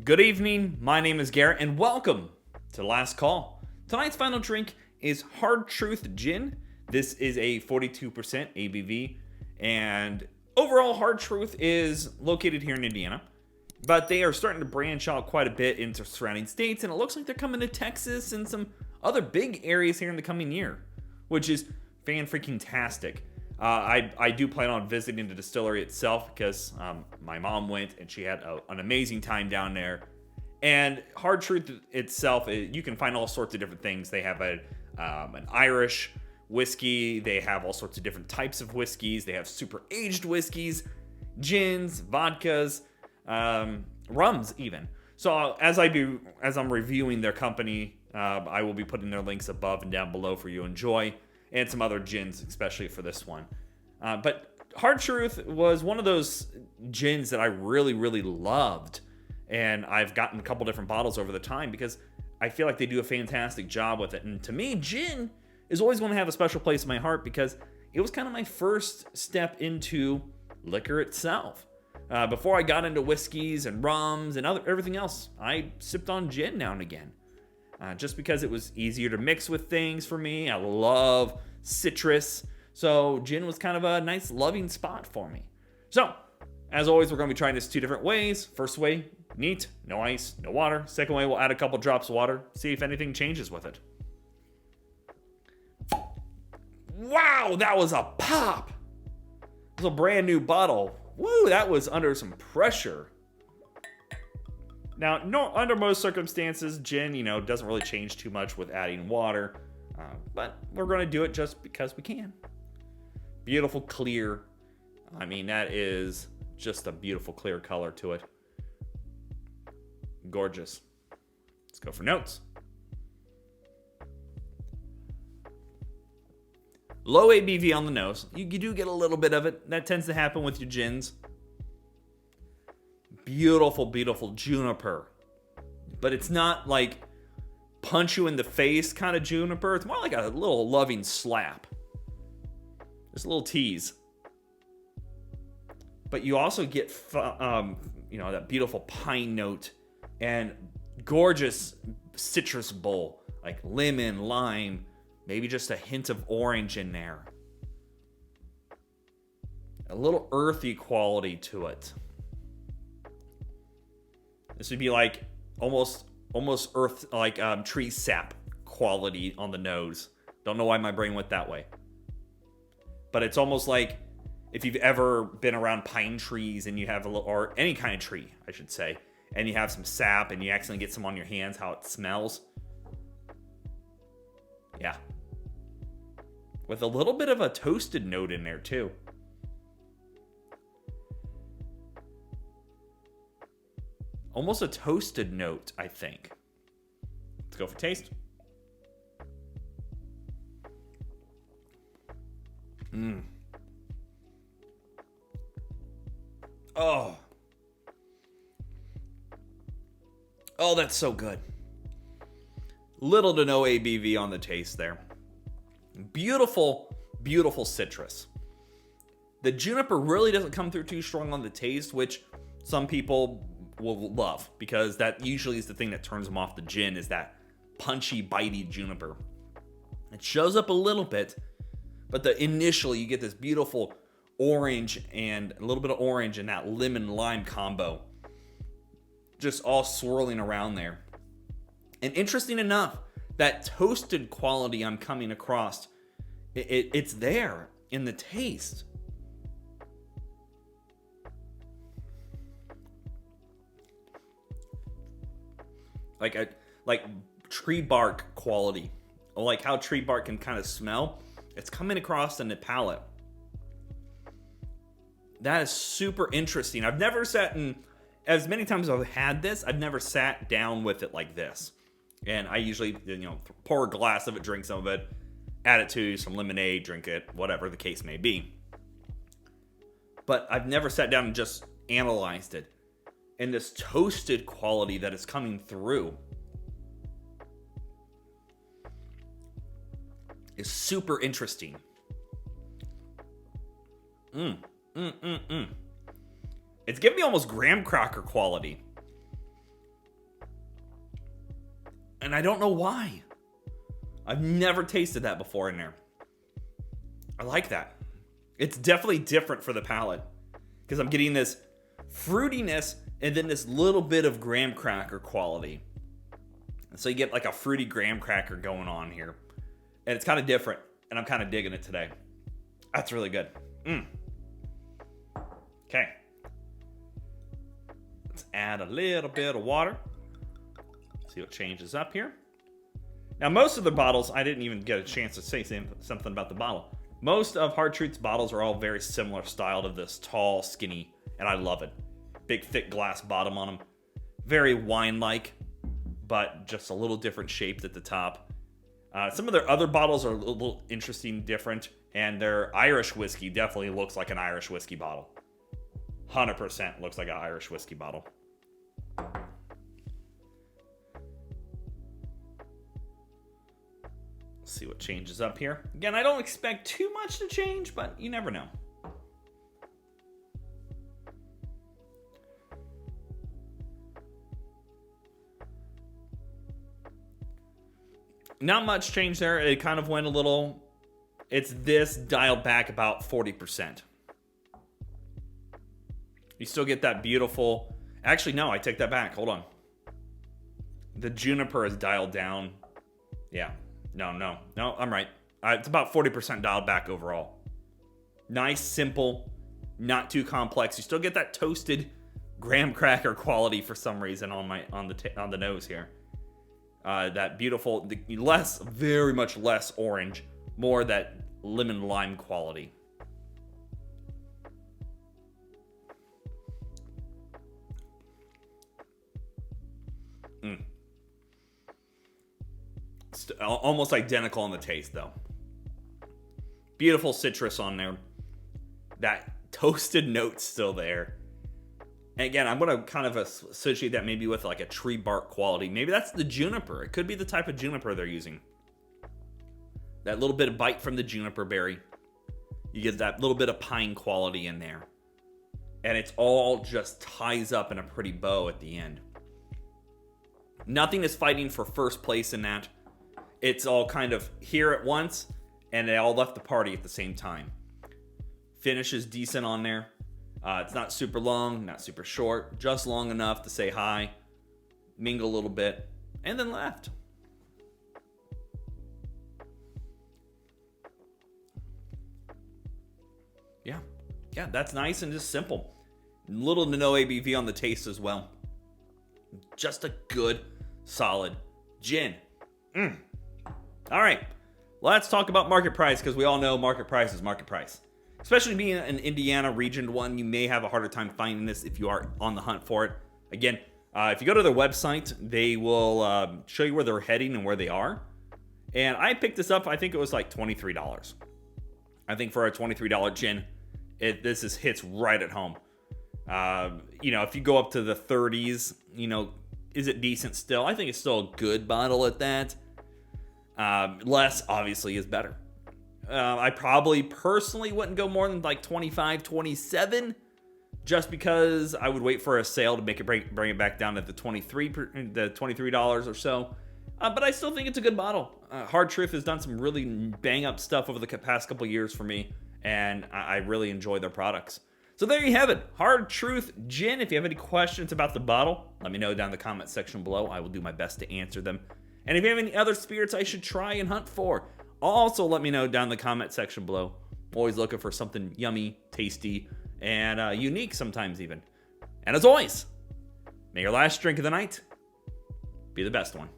Good evening, my name is Garrett, and welcome to Last Call. Tonight's final drink is Hard Truth Gin. This is a 42% ABV, and overall Hard Truth is located here in Indiana, but they are starting to branch out quite a bit into surrounding states, and it looks like they're coming to Texas and some other big areas here in the coming year, which is fan-freaking-tastic. I do plan on visiting the distillery itself because my mom went and she had an amazing time down there. And Hard Truth itself, you can find all sorts of different things. They have an Irish whiskey. They have all sorts of different types of whiskeys. They have super aged whiskeys, gins, vodkas, rums even. So as I'm reviewing their company, I will be putting their links above and down below for you to enjoy. And some other gins, especially for this one. But Hard Truth was one of those gins that I really, really loved. And I've gotten a couple different bottles over the time because I feel like they do a fantastic job with it. And to me, gin is always going to have a special place in my heart because it was kind of my first step into liquor itself. Before I got into whiskeys and rums and everything else, I sipped on gin now and again. Just because it was easier to mix with things for me. I love citrus. So gin was kind of a nice loving spot for me. So, as always, we're going to be trying this two different ways. First way, neat, no ice, no water. Second way, we'll add a couple drops of water, see if anything changes with it. Wow, that was a pop. It was a brand new bottle. Woo, that was under some pressure. Now, under most circumstances, gin, doesn't really change too much with adding water. But we're going to do it just because we can. Beautiful, clear. I mean, that is just a beautiful, clear color to it. Gorgeous. Let's go for notes. Low ABV on the nose. You do get a little bit of it. That tends to happen with your gins. Beautiful, beautiful juniper. But it's not like punch you in the face kind of juniper. It's more like a little loving slap. Just a little tease. But you also get, that beautiful pine note and gorgeous citrus bowl. Like lemon, lime, maybe just a hint of orange in there. A little earthy quality to it. This would be like almost earth, like tree sap quality on the nose. Don't know why my brain went that way. But it's almost like if you've ever been around pine trees and you have or any kind of tree, I should say, and you have some sap and you accidentally get some on your hands, how it smells. Yeah. With a little bit of a toasted note in there too. Almost a toasted note, I think. Let's go for taste. Oh, that's so good. Little to no ABV on the taste there. Beautiful, beautiful citrus. The juniper really doesn't come through too strong on the taste, which some people will love because that usually is the thing that turns them off the gin is that punchy, bitey juniper. It shows up a little bit, but initially you get this beautiful orange and a little bit of orange and that lemon lime combo just all swirling around there. And interesting enough, that toasted quality I'm coming across, it's there in the taste. Like tree bark quality, or like how tree bark can kind of smell. It's coming across in the palate. That is super interesting. I've never sat in, as many times as I've had this, I've never sat down with it like this. And I usually, pour a glass of it, drink some of it, add it to some lemonade, drink it, whatever the case may be. But I've never sat down and just analyzed it. And this toasted quality that is coming through is super interesting. It's giving me almost graham cracker quality. And I don't know why. I've never tasted that before in there. I like that. It's definitely different for the palate because I'm getting this fruitiness and then this little bit of graham cracker quality. So you get like a fruity graham cracker going on here. And it's kind of different. And I'm kind of digging it today. That's really good. Okay. Let's add a little bit of water. See what changes up here. Now, most of the bottles, I didn't even get a chance to say something about the bottle. Most of Hard Truth's bottles are all very similar style to this tall, skinny, and I love it. Big, thick glass bottom on them. Very wine-like, but just a little different shaped at the top. Some of their other bottles are a little interesting, different, and their Irish whiskey definitely looks like an Irish whiskey bottle. 100% looks like an Irish whiskey bottle. See what changes up here. Again, I don't expect too much to change, but you never know. Not much change there. It kind of went a little... It's this dialed back about 40%. You still get that beautiful... Actually, no, I take that back. Hold on. The juniper is dialed down. Yeah. No, I'm right. It's about 40% dialed back overall. Nice, simple, not too complex. You still get that toasted graham cracker quality for some reason on the nose here. That beautiful, very much less orange, more that lemon lime quality. Almost identical in the taste, though. Beautiful citrus on there. That toasted note's still there. And again, I'm going to kind of associate that maybe with like a tree bark quality. Maybe that's the juniper. It could be the type of juniper they're using. That little bit of bite from the juniper berry. You get that little bit of pine quality in there. And it's all just ties up in a pretty bow at the end. Nothing is fighting for first place in that. It's all kind of here at once, and they all left the party at the same time. Finish is decent on there. It's not super long, not super short, just long enough to say hi, mingle a little bit, and then left. Yeah, that's nice and just simple. Little to no ABV on the taste as well. Just a good, solid gin. All right, let's talk about market price, because we all know market price is market price. Especially being an Indiana region one, you may have a harder time finding this if you are on the hunt for it. Again, if you go to their website, they will show you where they're heading and where they are. And I picked this up, I think it was like $23. I think for a $23 gin, this hits right at home. If you go up to the 30s, is it decent still? I think it's still a good bottle at that. Less, obviously, is better. I probably personally wouldn't go more than like 25, 27, just because I would wait for a sale to make it bring it back down to the $23 or so. But I still think it's a good bottle. Hard Truth has done some really bang up stuff over the past couple years for me, and I really enjoy their products. So there you have it, Hard Truth Gin. If you have any questions about the bottle, let me know down in the comment section below. I will do my best to answer them. And if you have any other spirits I should try and hunt for, also let me know down in the comment section below. Always looking for something yummy, tasty, and unique sometimes even. And as always, may your last drink of the night be the best one.